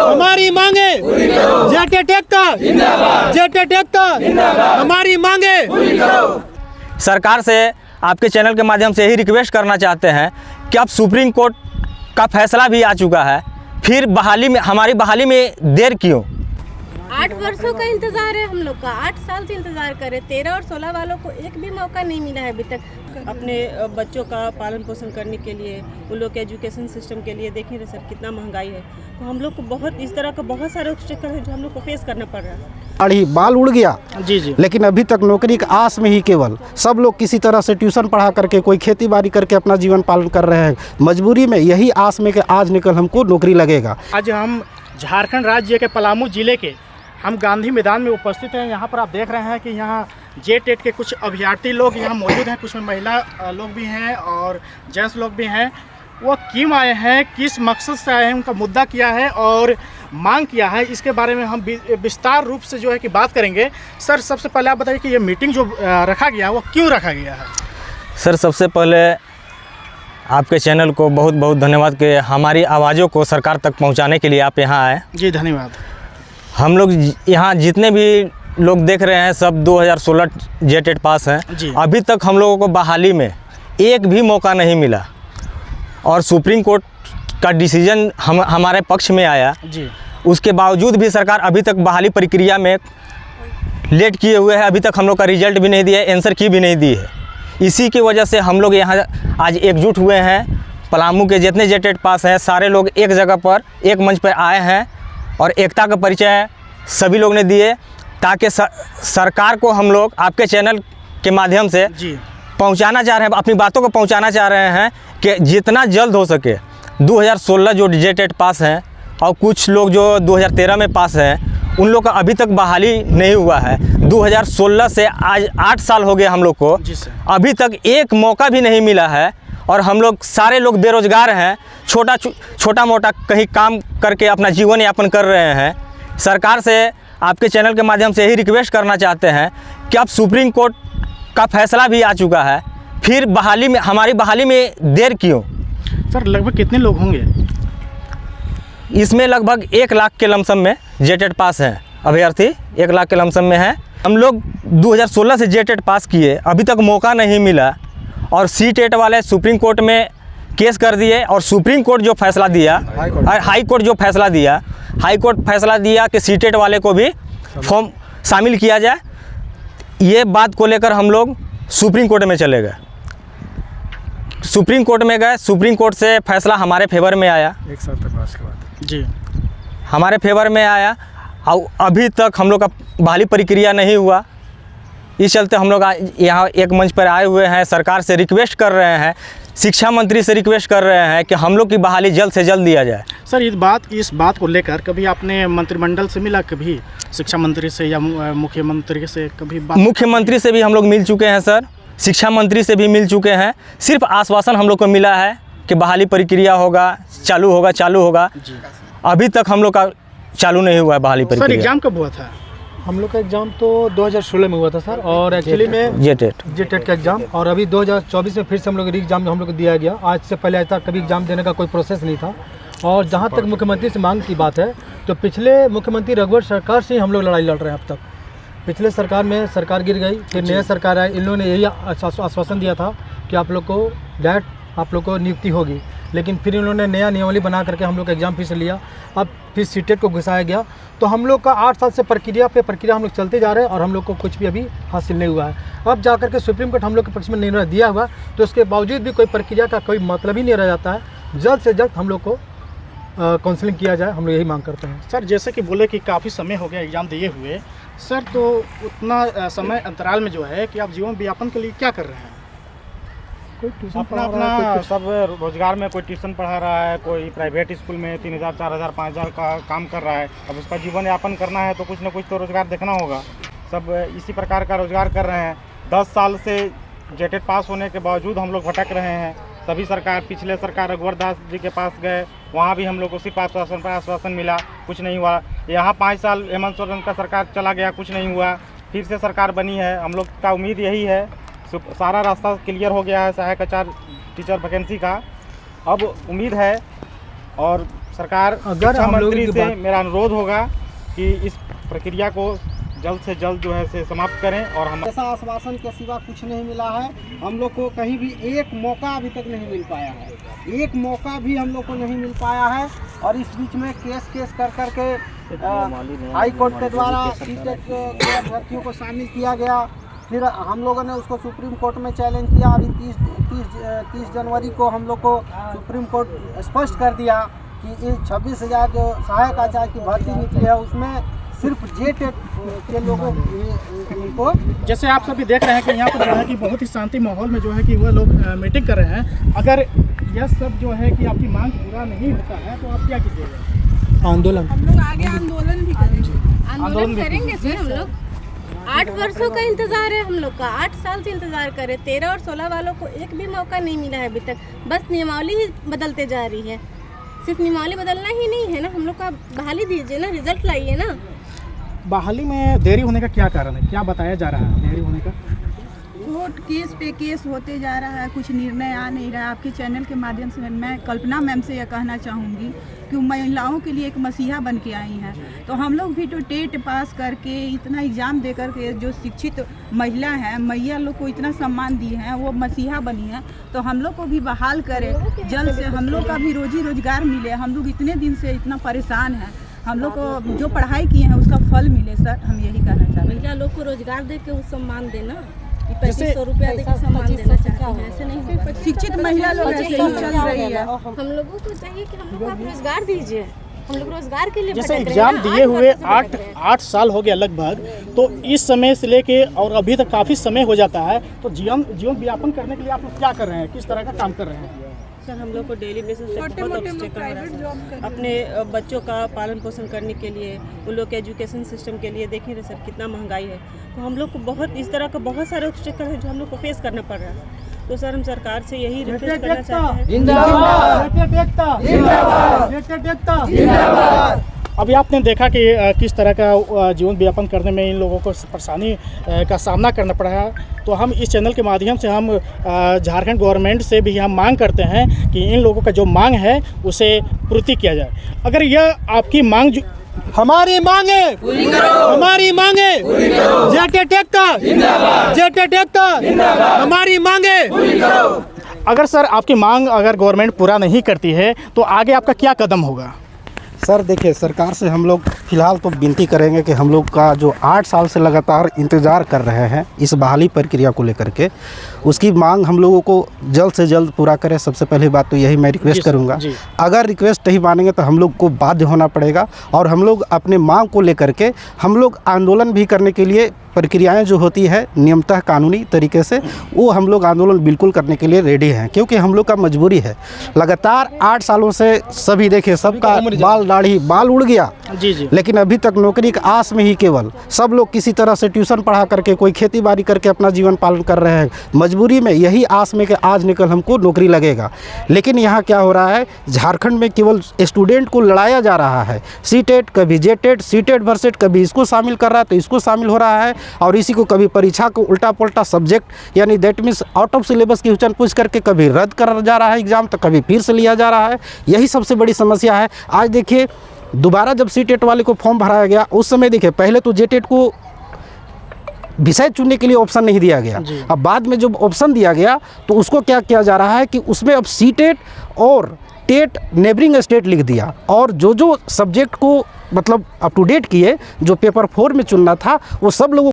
हमारी मांगे जेटेट एकता, जेटेट एकता, हमारी मांगे। सरकार से आपके चैनल के माध्यम से यही रिक्वेस्ट करना चाहते हैं कि अब सुप्रीम कोर्ट का फैसला भी आ चुका है, फिर बहाली में हमारी बहाली में देर क्यों? 8 वर्षों का इंतजार है हम लोग का, 8 साल से इंतजार कर रहे। 13 और 16 वालों को एक भी मौका नहीं मिला है अभी तक अपने बच्चों का पालन पोषण करने के लिए, उन लोग के एजुकेशन सिस्टम के लिए। देखिए सर कितना महंगाई है, तो हम लोग को बहुत इस तरह का बहुत सारे ऑब्स्टेकल है जो हम लोग को फेस करना पड़ रहा है। अड़ी बाल उड़ गया जी जी। लेकिन अभी तक नौकरी की आस में ही केवल सब लोग किसी तरह से ट्यूशन पढ़ा करके, कोई खेती बाड़ी करके अपना जीवन पालन कर रहे हैं। मजबूरी में यही आस में कि आज निकल हमको नौकरी लगेगा। आज हम झारखंड राज्य के पलामू जिले के हम गांधी मैदान में उपस्थित हैं। यहाँ पर आप देख रहे हैं कि यहाँ जेटेट के कुछ अभ्यर्थी लोग यहाँ मौजूद हैं, कुछ में महिला लोग भी हैं और जेंट्स लोग भी हैं। वो क्यों आए हैं, किस मकसद से आए हैं, उनका मुद्दा क्या है और मांग किया है, इसके बारे में हम विस्तार रूप से जो है कि बात करेंगे। सर सबसे पहले आप बताइए कि ये मीटिंग जो रखा गया है वो क्यों रखा गया है? सर सबसे पहले आपके चैनल को बहुत बहुत धन्यवाद कि हमारी आवाज़ों को सरकार तक पहुंचाने के लिए आप यहाँ आए। जी धन्यवाद। हम लोग यहाँ जितने भी लोग देख रहे हैं सब 2016 जेटेट पास हैं। अभी तक हम लोगों को बहाली में एक भी मौका नहीं मिला और सुप्रीम कोर्ट का डिसीजन हमारे पक्ष में आया जी। उसके बावजूद भी सरकार अभी तक बहाली प्रक्रिया में लेट किए हुए है। अभी तक हम लोग का रिजल्ट भी नहीं दिया है, आंसर की भी नहीं दी है। इसी की वजह से हम लोग यहाँ आज एकजुट हुए हैं। पलामू के जितने जेटेट पास हैं सारे लोग एक जगह पर एक मंच पर आए हैं और एकता का परिचय सभी लोग ने दिए ताकि सरकार को हम लोग आपके चैनल के माध्यम से पहुंचाना चाह रहे हैं, अपनी बातों को पहुंचाना चाह रहे हैं कि जितना जल्द हो सके 2016 जो जेटेट पास हैं और कुछ लोग जो 2013 में पास हैं उन लोग का अभी तक बहाली नहीं हुआ है। 2016 से आज 8 साल हो गए हम लोग को, अभी तक एक मौका भी नहीं मिला है और हम लोग सारे लोग बेरोजगार हैं, छोटा मोटा कहीं काम करके अपना जीवन यापन कर रहे हैं। सरकार से आपके चैनल के माध्यम से यही रिक्वेस्ट करना चाहते हैं कि अब सुप्रीम कोर्ट का फैसला भी आ चुका है, फिर बहाली में हमारी बहाली में देर क्यों? सर लगभग कितने लोग होंगे इसमें? लगभग 1 लाख के लमसम में जेटेट पास हैं अभ्यर्थी, 1 लाख के लमसम में हैं। हम लोग 2016 से जेटेट पास किए, अभी तक मौका नहीं मिला और सीटेट वाले सुप्रीम कोर्ट में केस कर दिए और सुप्रीम कोर्ट जो फैसला दिया, हाई कोर्ट जो फैसला दिया, हाई कोर्ट फैसला दिया कि सीटेट वाले को भी फॉर्म शामिल किया जाए। ये बात को लेकर हम लोग सुप्रीम कोर्ट में चले गए, सुप्रीम कोर्ट में गए, सुप्रीम कोर्ट से फैसला हमारे फेवर में आया। 1 साल तक पास के बाद जी हमारे फेवर में आया और अभी तक हम लोग का बहाली प्रक्रिया नहीं हुआ। इस चलते हम लोग यहाँ एक मंच पर आए हुए हैं, सरकार से रिक्वेस्ट कर रहे हैं, शिक्षा मंत्री से रिक्वेस्ट कर रहे हैं कि हम लोग की बहाली जल्द से जल्द दिया जाए। सर इस बात को लेकर कभी आपने मंत्रिमंडल से मिला, कभी शिक्षा मंत्री से या मुख्यमंत्री से कभी बात? मुख्यमंत्री से भी हम लोग मिल चुके हैं सर, शिक्षा मंत्री से भी मिल चुके हैं। सिर्फ आश्वासन हम लोग को मिला है कि बहाली प्रक्रिया होगा, चालू होगा। अभी तक हम लोग का चालू नहीं हुआ है बहाली प्रक्रिया। सर एग्जाम कब हुआ था? हम लोग का एग्ज़ाम तो 2016 में हुआ था सर, और एक्चुअली में जेटेट का एग्ज़ाम, और अभी 2024 में फिर से हम लोग एग्ज़ाम हम लोग को दिया गया। आज से पहले आज तक कभी एग्ज़ाम देने का कोई प्रोसेस नहीं था। और जहाँ तक मुख्यमंत्री से मांग की बात है तो पिछले मुख्यमंत्री रघुवर सरकार से ही हम लोग लड़ाई लड़ रहे हैं। अब तक पिछले सरकार में सरकार गिर गई, फिर नया सरकार आई, इन लोगों ने यही आश्वासन दिया था कि आप लोग को डायरेक्ट आप लोग को नियुक्ति होगी, लेकिन फिर इन्होंने नया नियमावली बना करके हम लोग का एग्ज़ाम फिर से लिया। अब फिर सीटेट को घुसाया गया, तो हम लोग का 8 साल से प्रक्रिया हम लोग चलते जा रहे हैं और हम लोग को कुछ भी अभी हासिल नहीं हुआ है। अब जा करके सुप्रीम कोर्ट हम लोग के पक्ष में निर्णय दिया हुआ, तो उसके बावजूद भी कोई प्रक्रिया का कोई मतलब ही नहीं रह जाता है। जल्द से जल्द हम लोग को काउंसलिंग किया जाए, हम लोग यही मांग करते हैं। सर जैसे कि बोले कि काफ़ी समय हो गया एग्ज़ाम दिए हुए सर, तो उतना समय अंतराल में जो है कि आप जीवन व्यापन के लिए क्या कर रहे हैं? कोई ट्यूशन अपना सब रोजगार में, कोई ट्यूशन पढ़ा रहा है, कोई प्राइवेट स्कूल में 3000, 4000, 5000 का काम कर रहा है। अब उसका जीवन यापन करना है तो कुछ ना कुछ तो रोज़गार देखना होगा। सब इसी प्रकार का रोज़गार कर रहे हैं। 10 साल से जेटेट पास होने के बावजूद हम लोग भटक रहे हैं। सभी सरकार, पिछले सरकार रघुवर दास जी के पास गए, वहाँ भी हम लोग को सिर्फ आश्वासन पर आश्वासन मिला, कुछ नहीं हुआ। यहाँ 5 साल हेमंत सोरेन का सरकार चला गया, कुछ नहीं हुआ। फिर से सरकार बनी है, हम लोग का उम्मीद यही है, सारा रास्ता क्लियर हो गया है सहायक आचार्य टीचर वैकेंसी का। अब उम्मीद है और सरकार अगर शिक्षा हम लोगों मंत्री की से बात- मेरा अनुरोध होगा कि इस प्रक्रिया को जल्द से जल्द जो है से समाप्त करें और हम ऐसा आश्वासन के सिवा कुछ नहीं मिला है। हम लोग को कहीं भी एक मौका अभी तक नहीं मिल पाया है, एक मौका भी हम लोग को नहीं मिल पाया है। और इस बीच में केस कर करके हाई कोर्ट के द्वारा सीटेट के अभ्यर्थियों को शामिल किया गया। फिर हम लोगों ने उसको सुप्रीम कोर्ट में चैलेंज किया। अभी 30 जनवरी को हम लोग को सुप्रीम कोर्ट स्पष्ट कर दिया कि ये 26,000 जो सहायक आचार्य की भर्ती निकली है उसमें सिर्फ जेटेट के लोगों को, जैसे आप सभी देख रहे हैं कि यहाँ पर जो है कि बहुत ही शांति माहौल में जो है कि वह लोग मीटिंग कर रहे हैं। अगर यह सब जो है कि आपकी मांग पूरा नहीं होता है तो आप क्या कीजिएगा? आंदोलन, हम लोग आगे आंदोलन भी करेंगे। आंदोलन करेंगे सर हम लोग। 8 वर्षों का इंतजार है हम लोग का, 8 साल से इंतजार करे। 13 और 16 वालों को एक भी मौका नहीं मिला है अभी तक। बस नियमावली ही बदलते जा रही है। सिर्फ नियमावली बदलना ही नहीं है ना, हम लोग का बहाली दीजिए ना, रिजल्ट लाइए ना। बहाली में देरी होने का क्या कारण है, क्या बताया जा रहा है देरी होने का? कोर्ट केस पे केस होते जा रहा है, कुछ निर्णय आ नहीं रहा है। आपके चैनल के माध्यम से मैं कल्पना मैम से यह कहना चाहूँगी कि महिलाओं के लिए एक मसीहा बन के आई हैं। तो हम लोग भी तो टेट पास करके इतना एग्ज़ाम दे करके जो शिक्षित महिला हैं, मैया लोग को इतना सम्मान दिए हैं, वो मसीहा बनी है। तो हम लोग को भी बहाल करें जल्द से, हम लोग का भी रोजी रोजगार मिले। हम लोग इतने दिन से इतना परेशान हैं, हम लोग को जो पढ़ाई किए हैं उसका फल मिले। सर हम यही कहना चाहते हैं। महिला लोग को रोजगार दे के वो सम्मान देना, 2500 रुपया दे के सम्मान देना चाहते हैं, ऐसे नहीं होगा। शिक्षित महिला लोग ऐसे ही चल रही है। हम लोगों को चाहिए कि हम लोग को आप रोजगार दीजिए, हम लोग रोजगार के लिए जैसे भटक रहे हैं एग्जाम ना। दिए हुए 8 8 साल हो गया लगभग, तो इस समय से लेके और अभी तक काफ़ी समय हो जाता है। तो जीवन व्यापन करने के लिए आप लोग क्या कर रहे हैं, किस तरह का काम कर रहे हैं? सर हम लोग को डेली बेसिस पे बहुत ऑब्स्टेकल हो रहा है अपने बच्चों का पालन पोषण करने के लिए, उन लोग के एजुकेशन सिस्टम के लिए। देखिए ना सर कितना महंगाई है, तो हम लोग को बहुत इस तरह का बहुत सारे ऑब्स्टेकल है जो हम लोग को फेस करना पड़ रहा है। तो सर हम सरकार से यही रिक्वेस्ट करना चाहते हैं। अभी आपने देखा कि किस तरह का जीवन व्यापन करने में इन लोगों को परेशानी का सामना करना पड़ा है। तो हम इस चैनल के माध्यम से हम झारखंड गवर्नमेंट से भी हम मांग करते हैं कि इन लोगों का जो मांग है उसे पूर्ति किया जाए। अगर यह आपकी मांग हमारी मांगे पूरी करो, हमारी मांगे पूरी करो, जेटेट एकता जिंदाबाद, जेटेट एकता जिंदाबाद, हमारी मांगे पूरी करो। अगर सर आपकी मांग अगर गवर्नमेंट पूरा नहीं करती है तो आगे आपका क्या कदम होगा? सर देखिए, सरकार से हम लोग फ़िलहाल तो विनती करेंगे कि हम लोग का जो 8 साल से लगातार इंतज़ार कर रहे हैं इस बहाली प्रक्रिया को लेकर के, उसकी मांग हम लोगों को जल्द से जल्द पूरा करें। सबसे पहली बात तो यही मैं रिक्वेस्ट करूंगा। अगर रिक्वेस्ट नहीं मानेंगे तो हम लोग को बाध्य होना पड़ेगा और हम लोग अपने मांग को लेकर के हम लोग आंदोलन भी करने के लिए प्रक्रियाएं जो होती है नियमतः कानूनी तरीके से, वो हम लोग आंदोलन बिल्कुल करने के लिए रेडी हैं, क्योंकि हम लोग का मजबूरी है। लगातार 8 सालों से सभी देखिए, सबका बाल दाढ़ी बाल उड़ गया जी, लेकिन अभी तक नौकरी की आस में ही केवल सब लोग किसी तरह से ट्यूशन पढ़ा करके, कोई खेती बाड़ी करके अपना जीवन पालन कर रहे हैं। मजबूरी में यही आस में कि आज निकल हमको नौकरी लगेगा। लेकिन यहाँ क्या हो रहा है, झारखंड में केवल स्टूडेंट को लड़ाया जा रहा है। सीटेट, कभी जेटेट, सीटेट वर्सेट, कभी इसको शामिल कर रहा है तो इसको शामिल हो रहा है, और इसी को कभी परीक्षा को उल्टा पुल्टा सब्जेक्ट यानी that means out of syllabus question पूछ करके कभी रद्द कर जा रहा है एग्जाम, तो कभी फिर से लिया जा रहा है। यही सबसे बड़ी समस्या है। आज देखिए, दोबारा जब सीटेट वाले को फॉर्म भराया गया उस समय देखिए, पहले तो जेटेट को विषय चुनने के लिए ऑप्शन नहीं दिया गया। अब बाद में जब ऑप्शन दिया गया तो उसको क्या किया जा रहा है कि उसमें अब सीटेट और टेट नेबरिंग स्टेट लिख दिया, और जो सब्जेक्ट को मतलब अप टू डेट किए, जो पेपर 4 में चुनना था वो सब लोगों